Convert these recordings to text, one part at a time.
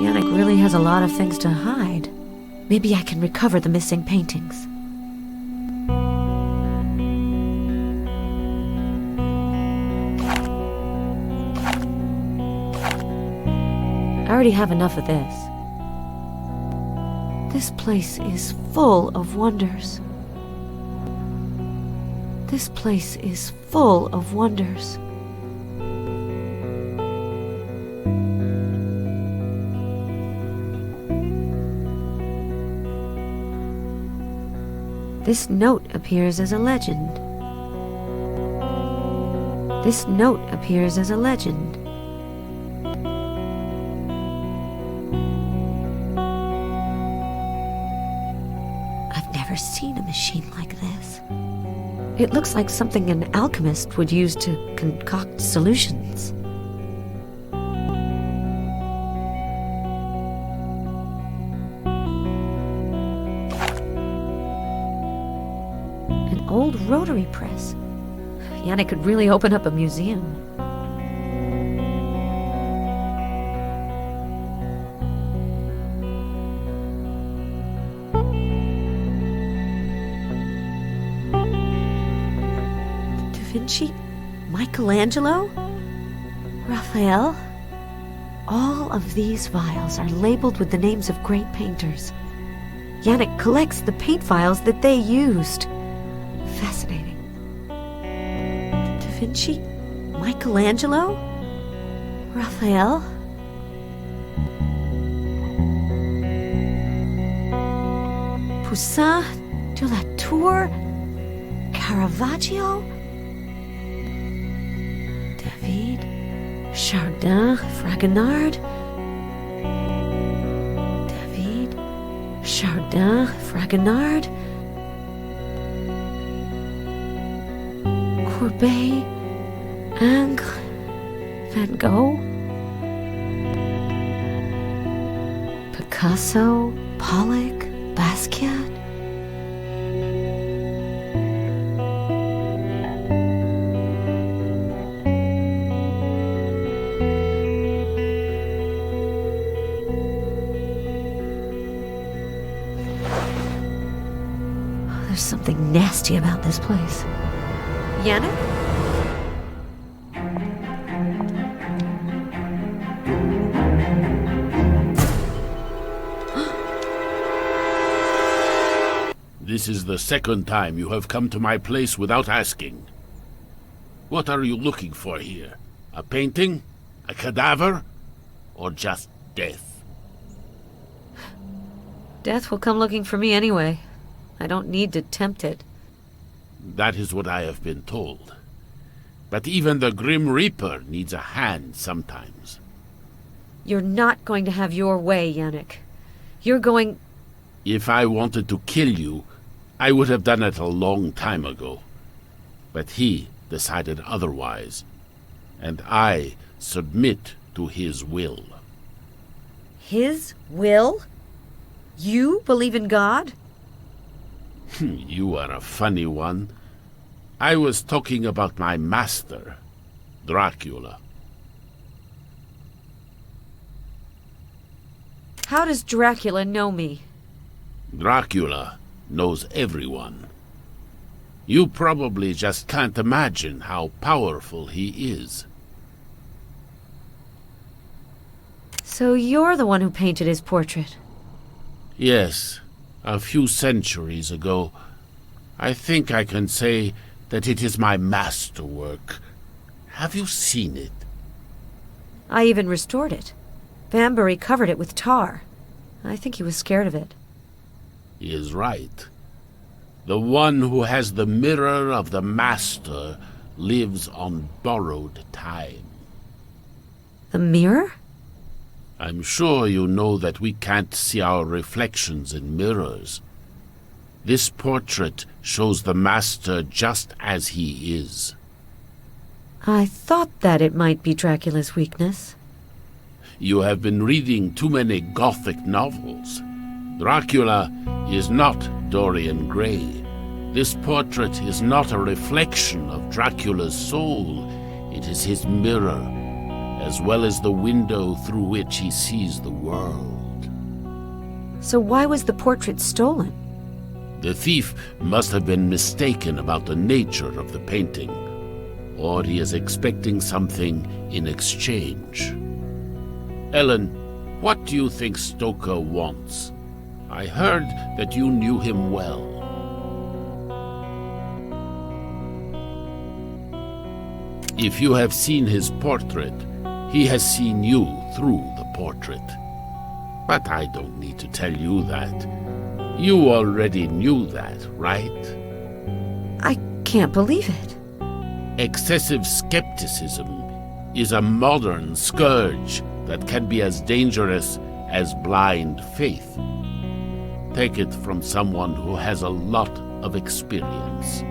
Yanek really has a lot of things to hide. Maybe I can recover the missing paintings. I already have enough of this. This place is full of wonders. This place is full of wonders. This note appears as a legend. This note appears as a legend. I've never seen a machine like this. It looks like something an alchemist would use to concoct solutions. An old rotary press. Yanek could really open up a museum. Da Vinci? Michelangelo? Raphael? All of these vials are labeled with the names of great painters. Yanek collects the paint vials that they used. Fascinating. Da Vinci? Michelangelo? Raphael? Poussin de la Tour? Caravaggio? David? Chardin? Fragonard? David? Chardin? Fragonard? Courbet, Ingres, Van Gogh, Picasso, Pollock, Basquiat. There's something nasty about this place. Yanek? This is the second time you have come to my place without asking. What are you looking for here? A painting? A cadaver? Or just death? Death will come looking for me anyway. I don't need to tempt it. That is what I have been told. But even the Grim Reaper needs a hand sometimes. You're not going to have your way, Yanek. You're going... If I wanted to kill you, I would have done it a long time ago. But he decided otherwise, and I submit to his will. His will? You believe in God? You are a funny one. I was talking about my master, Dracula. How does Dracula know me? Dracula knows everyone. You probably just can't imagine how powerful he is. So you're the one who painted his portrait? Yes, a few centuries ago. I think I can say that it is my masterwork. Have you seen it? I even restored it. Banbury covered it with tar. I think he was scared of it. He is right. The one who has the mirror of the master lives on borrowed time. The mirror? I'm sure you know that we can't see our reflections in mirrors. This portrait shows the master just as he is. I thought that it might be Dracula's weakness. You have been reading too many Gothic novels. Dracula is not Dorian Gray. This portrait is not a reflection of Dracula's soul. It is his mirror, as well as the window through which he sees the world. So why was the portrait stolen? The thief must have been mistaken about the nature of the painting, or he is expecting something in exchange. Ellen, what do you think Stoker wants? I heard that you knew him well. If you have seen his portrait, he has seen you through the portrait. But I don't need to tell you that. You already knew that, right? I can't believe it. Excessive skepticism is a modern scourge that can be as dangerous as blind faith. Take it from someone who has a lot of experience.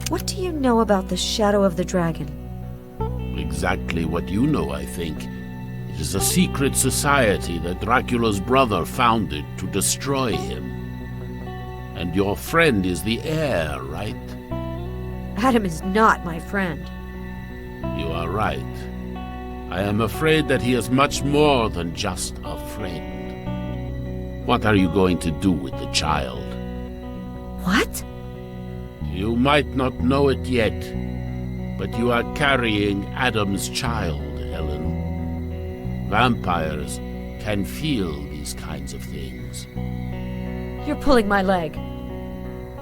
What do you know about the Shadow of the Dragon? Exactly what you know, I think. It is a secret society that Dracula's brother founded to destroy him. And your friend is the heir, right? Adam is not my friend. You are right. I am afraid that he is much more than just a friend. What are you going to do with the child? What? You might not know it yet, but you are carrying Adam's child, Helen. Vampires can feel these kinds of things. You're pulling my leg.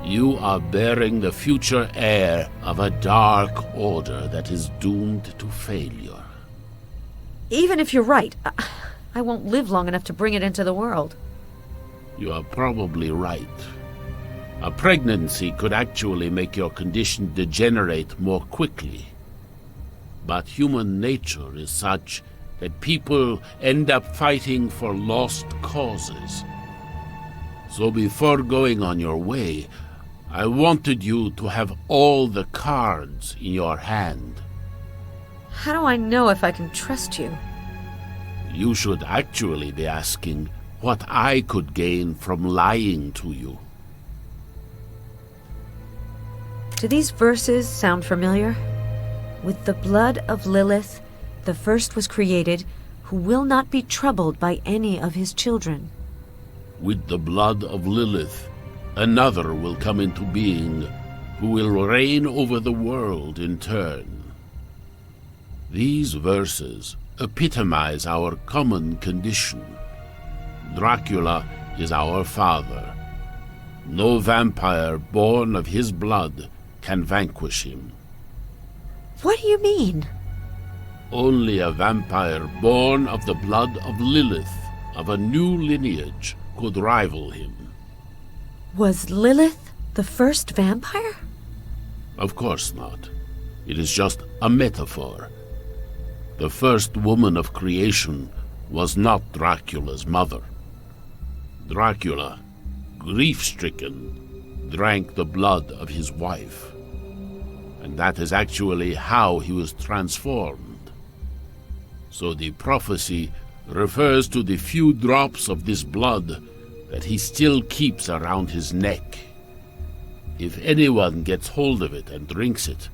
You are bearing the future heir of a dark order that is doomed to failure. Even if you're right, I won't live long enough to bring it into the world. You are probably right. A pregnancy could actually make your condition degenerate more quickly. But human nature is such that people end up fighting for lost causes. So before going on your way, I wanted you to have all the cards in your hand. How do I know if I can trust you? You should actually be asking what I could gain from lying to you. Do these verses sound familiar? With the blood of Lilith, the first was created, who will not be troubled by any of his children. With the blood of Lilith, another will come into being, who will reign over the world in turn. These verses epitomize our common condition. Dracula is our father. No vampire born of his blood can vanquish him. What do you mean? Only a vampire born of the blood of Lilith, of a new lineage, could rival him. Was Lilith the first vampire? Of course not. It is just a metaphor. The first woman of creation was not Dracula's mother. Dracula, grief-stricken, drank the blood of his wife. And that is actually how he was transformed. So the prophecy refers to the few drops of this blood that he still keeps around his neck. If anyone gets hold of it and drinks it,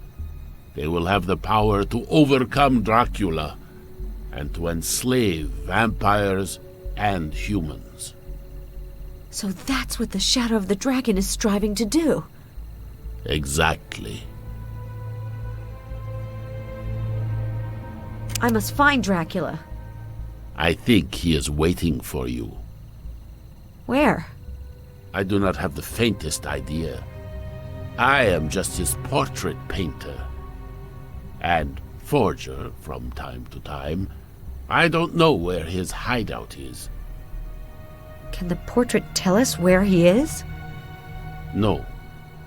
they will have the power to overcome Dracula and to enslave vampires and humans. So that's what the Shadow of the Dragon is striving to do. Exactly. I must find Dracula. I think he is waiting for you. Where? I do not have the faintest idea. I am just his portrait painter. And forger from time to time. I don't know where his hideout is. Can the portrait tell us where he is? No.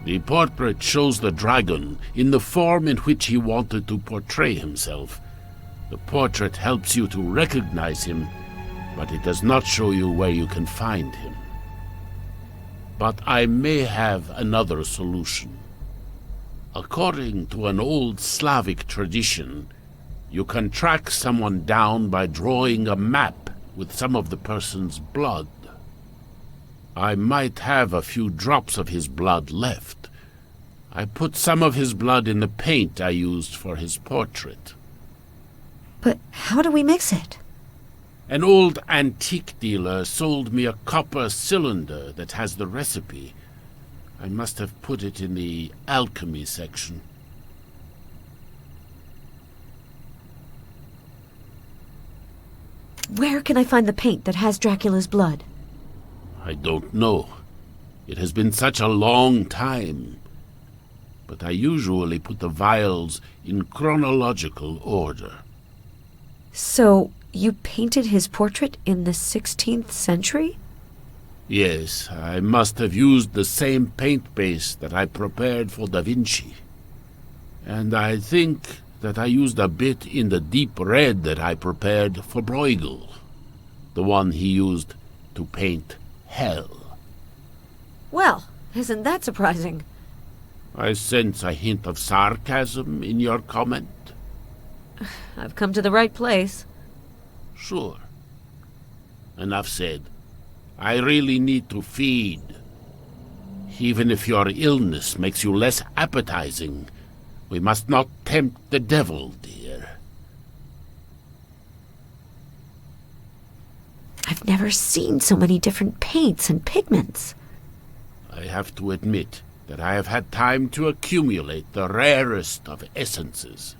The portrait shows the dragon in the form in which he wanted to portray himself. The portrait helps you to recognize him, but it does not show you where you can find him. But I may have another solution. According to an old Slavic tradition, you can track someone down by drawing a map with some of the person's blood. I might have a few drops of his blood left. I put some of his blood in the paint I used for his portrait. But how do we mix it? An old antique dealer sold me a copper cylinder that has the recipe. I must have put it in the alchemy section. Where can I find the paint that has Dracula's blood? I don't know. It has been such a long time. But I usually put the vials in chronological order. So, you painted his portrait in the 16th century? Yes, I must have used the same paint base that I prepared for Da Vinci. And I think that I used a bit in the deep red that I prepared for Bruegel, the one he used to paint hell. Well, isn't that surprising? I sense a hint of sarcasm in your comment. I've come to the right place. Sure. Enough said. I really need to feed. Even if your illness makes you less appetizing, we must not tempt the devil, dear. I've never seen so many different paints and pigments. I have to admit that I have had time to accumulate the rarest of essences.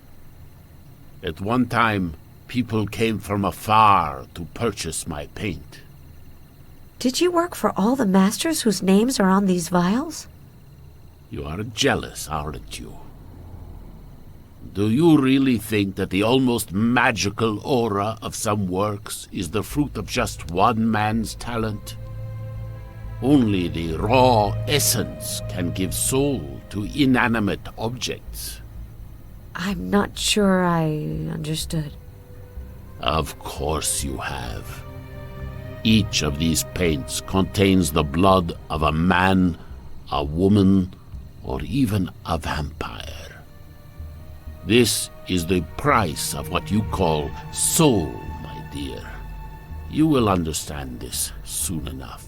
At one time, people came from afar to purchase my paint. Did you work for all the masters whose names are on these vials? You are jealous, aren't you? Do you really think that the almost magical aura of some works is the fruit of just one man's talent? Only the raw essence can give soul to inanimate objects. I'm not sure I understood. Of course you have. Each of these paints contains the blood of a man, a woman, or even a vampire. This is the price of what you call soul, my dear. You will understand this soon enough.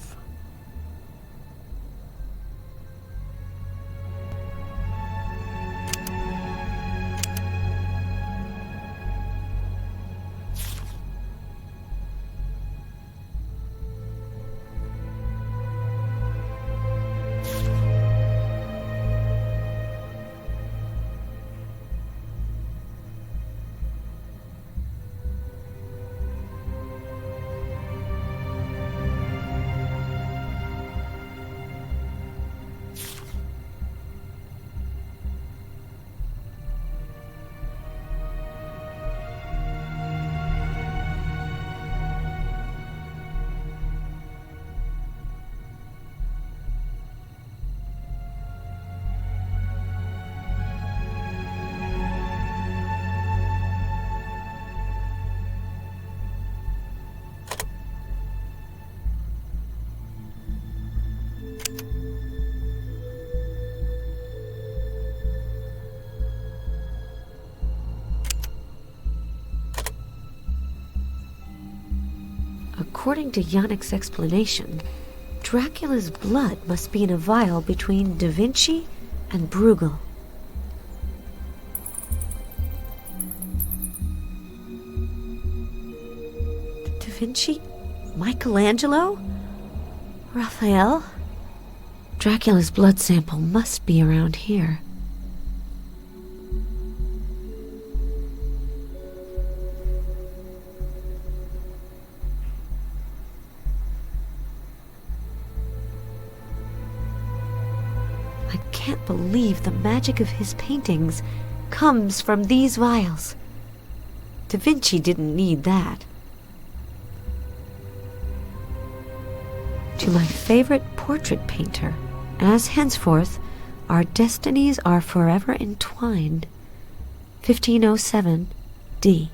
According to Yanek's explanation, Dracula's blood must be in a vial between Da Vinci and Bruegel. Da Vinci? Michelangelo? Raphael? Dracula's blood sample must be around here. I can't believe the magic of his paintings comes from these vials. Da Vinci didn't need that. To my favorite portrait painter, as henceforth our destinies are forever entwined. 1507 D.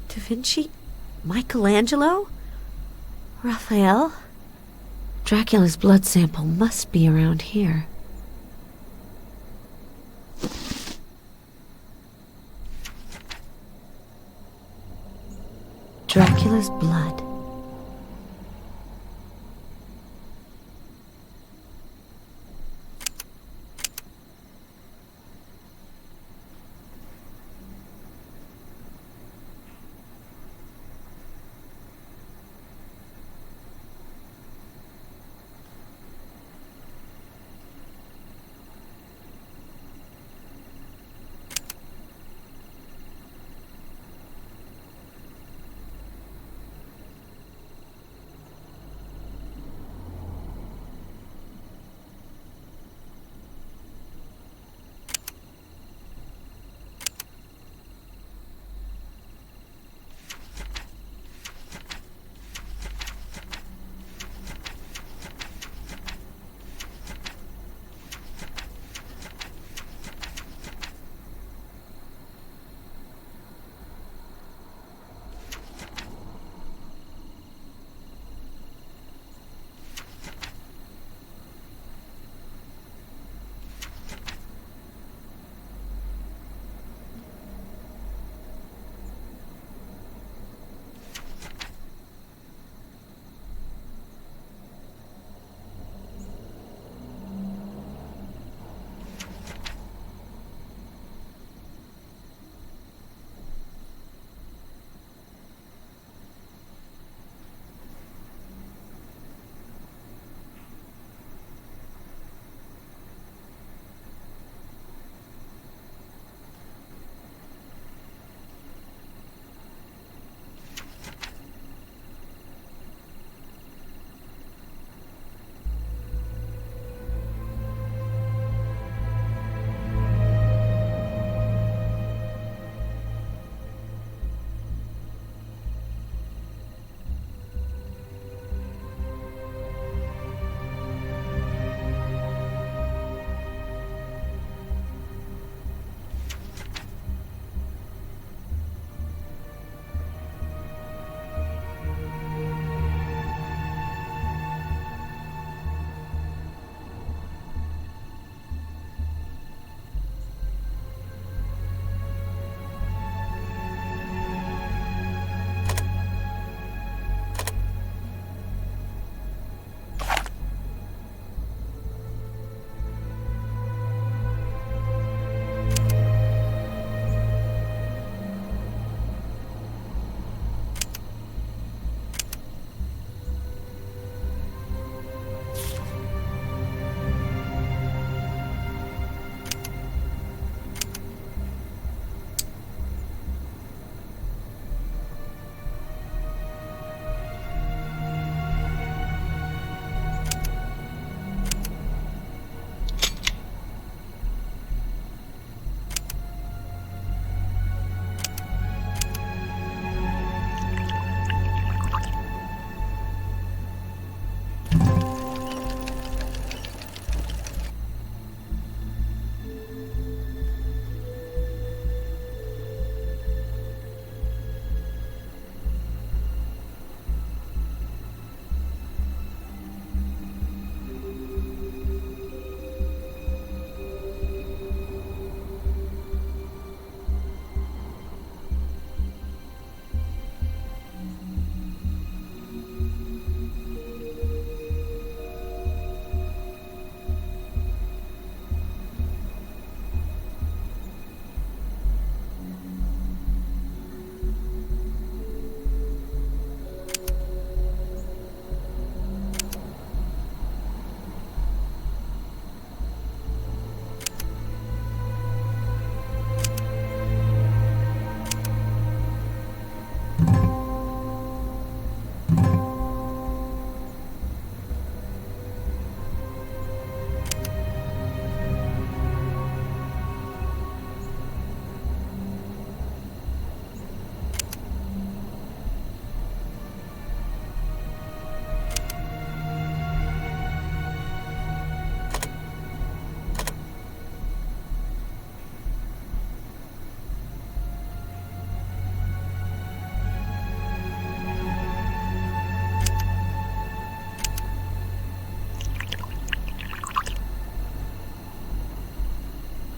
Da Vinci? Michelangelo? Raphael? Dracula's blood sample must be around here. Dracula's blood.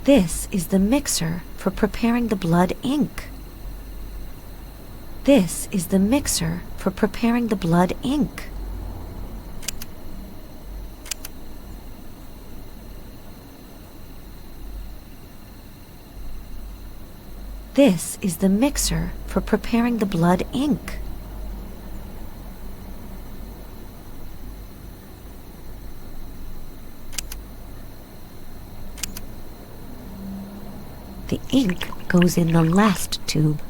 This is the mixer for preparing the blood ink. This is the mixer for preparing the blood ink. This is the mixer for preparing the blood ink. The ink goes in the last tube.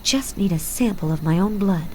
Just need a sample of my own blood.